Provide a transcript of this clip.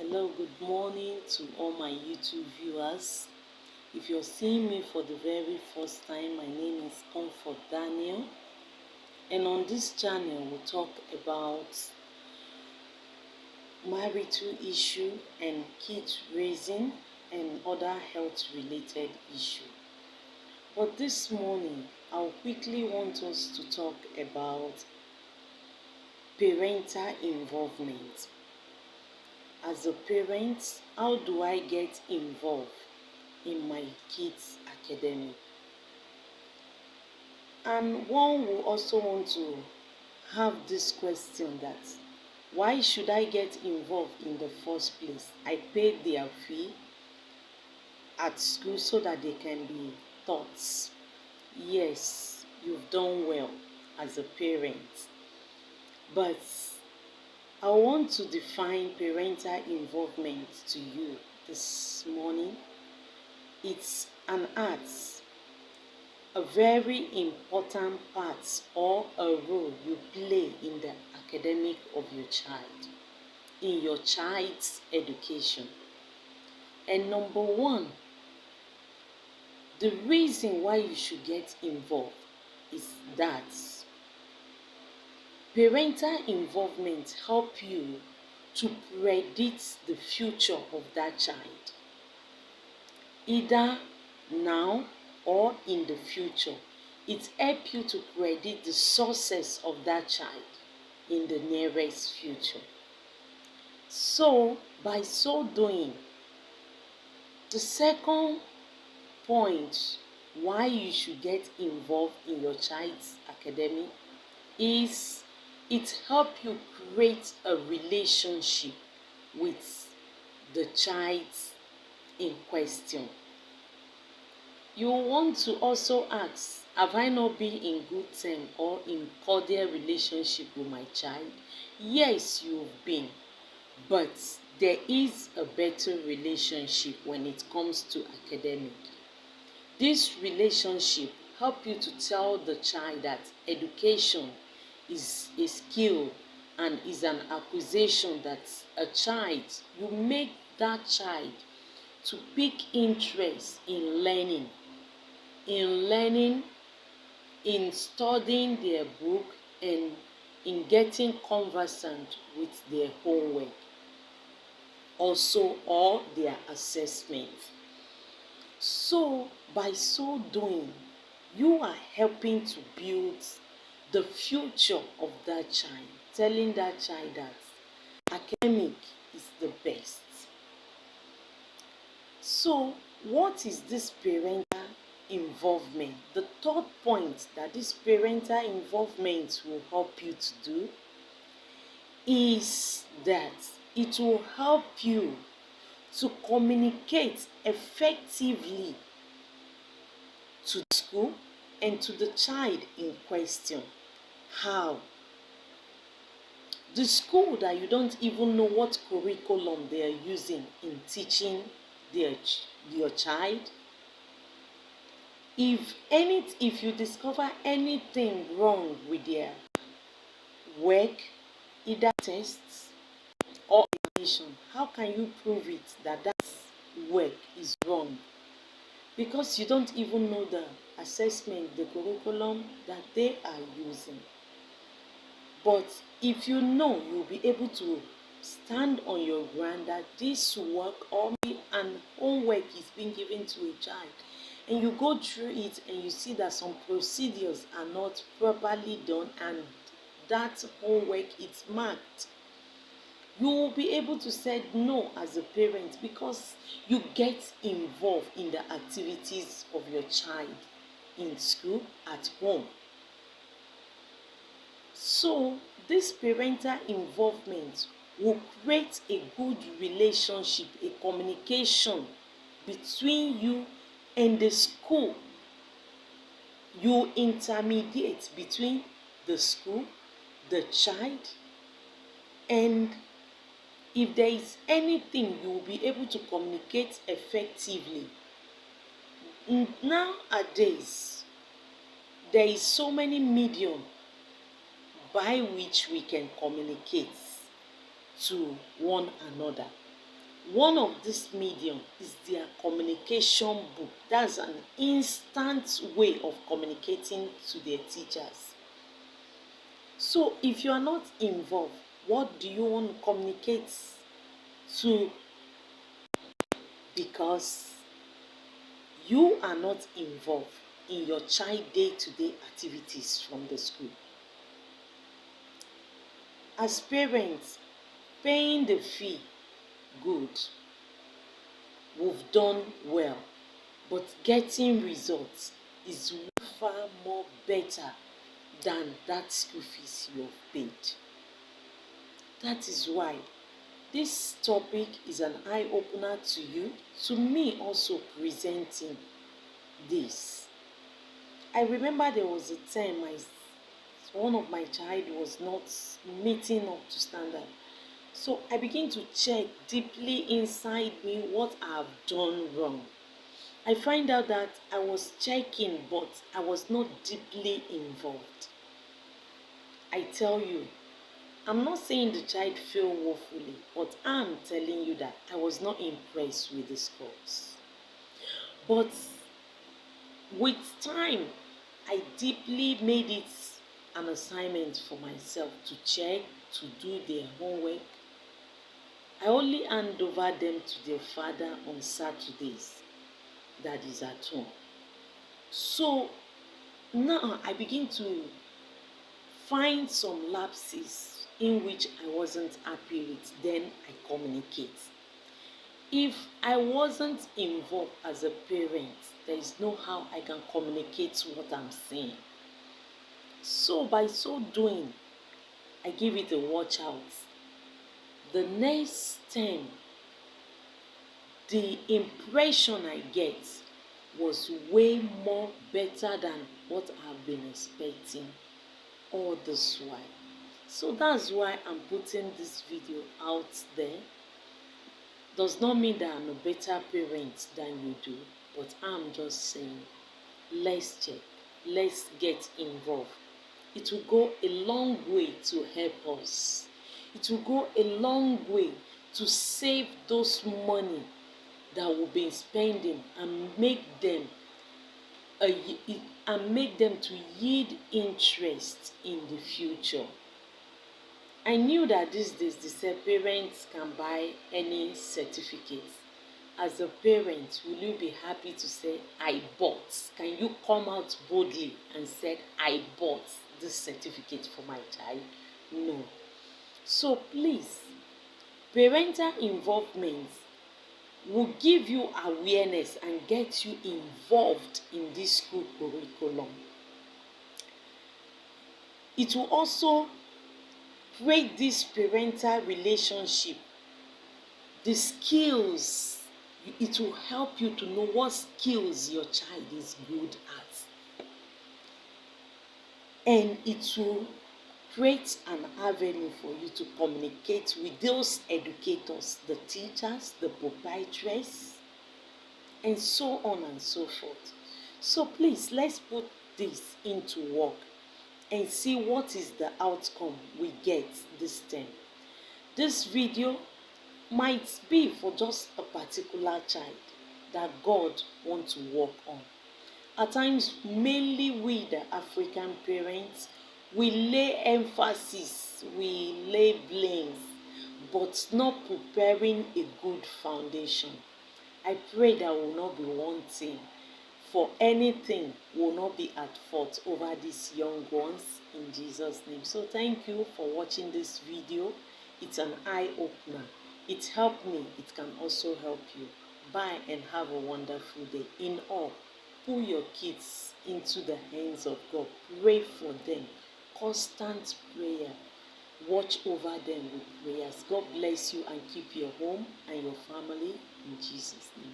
Hello, good morning to all my YouTube viewers. If you're seeing me for the very first time, my name is Comfort Daniel, and on this channel we'll talk about marital issue and kids raising and other health related issue. But this morning, I'll quickly want us to talk about parental involvement. As a parent, how do I get involved in my kids' academic? And one will also want to have this question that why should I get involved in the first place? I paid their fee at school so that they can be taught. Yes, you've done well as a parent. But I want to define parental involvement to you this morning. It's an art, a very important part or a role you play in the academic of your child, in your child's education. And number one, the reason why you should get involved is that parental involvement helps you to predict the future of that child, either now or in the future. It helps you to predict the success of that child in the nearest future. So, by so doing, the second point why you should get involved in your child's academic is it helps you create a relationship with the child in question. You want to also ask, have I not been in good term or in cordial relationship with my child? Yes, you've been, but there is a better relationship when it comes to academic. This relationship help you to tell the child that education is a skill and is an acquisition that a child, you make that child to pick interest in learning, in studying their book, and in getting conversant with their homework, also or their assessment. So, by so doing, you are helping to build the future of that child, telling that child that academic is the best. So, what is this parental involvement? The third point that this parental involvement will help you to do is that it will help you to communicate effectively to the school and to the child in question. How? The school that you don't even know what curriculum they are using in teaching your child. If you discover anything wrong with their work, either tests or evaluation, how can you prove it that that work is wrong? Because you don't even know the assessment, the curriculum that they are using. But if you know, you'll be able to stand on your ground that this work or and homework is being given to a child, and you go through it and you see that some procedures are not properly done and that homework is marked, you will be able to say no as a parent because you get involved in the activities of your child in school, at home. So, this parental involvement will create a good relationship, a communication between you and the school. You intermediate between the school, the child, and if there is anything, you will be able to communicate effectively. Nowadays, there is so many medium by which we can communicate to one another. One of this medium is their communication book. That's an instant way of communicating to their teachers. So if you are not involved, what do you want to communicate to? Because you are not involved in your child day-to-day activities from the school. As parents, paying the fee, good, we've done well, but getting results is far more better than that school fees you have paid. That is why this topic is an eye-opener to you, to me also presenting this. I remember there was a time one of my child was not meeting up to standard. So I began to check deeply inside me what I have done wrong. I find out that I was checking, but I was not deeply involved. I tell you, I'm not saying the child failed woefully, but I'm telling you that I was not impressed with the scores. But with time, I deeply made it an assignment for myself to check, to do their homework. I only hand over them to their father on Saturdays, that is at home. So now I begin to find some lapses in which I wasn't happy with, then I communicate. If I wasn't involved as a parent, there is no how I can communicate what I'm saying. So by so doing, I give it a watch out. The next time, the impression I get was way more better than what I've been expecting all this while. So that's why I'm putting this video out there. Does not mean that I'm a better parent than you do, but I'm just saying, let's check, let's get involved. It will go a long way to help us. It will go a long way to save those money that we've been spending and make them to yield interest in the future. I knew that these days parents can buy any certificate. As a parent, will you be happy to say, I bought? Can you come out boldly and say, I bought this certificate for my child? No. So please, parental involvement will give you awareness and get you involved in this school curriculum. It will also create this parental relationship. The skills, it will help you to know what skills your child is good at. And it will create an avenue for you to communicate with those educators, the teachers, the proprietors, and so on and so forth. So please, let's put this into work and see what is the outcome we get this time. This video might be for just a particular child that God wants to work on. At times, mainly we, the African parents, we lay emphasis, we lay blames, but not preparing a good foundation. I pray that will not be wanting for anything, will not be at fault over these young ones in Jesus' name. So thank you for watching this video. It's an eye-opener. It helped me. It can also help you. Bye and have a wonderful day. In all, pull your kids into the hands of God. Pray for them. Constant prayer. Watch over them with prayers. God bless you and keep your home and your family in Jesus' name.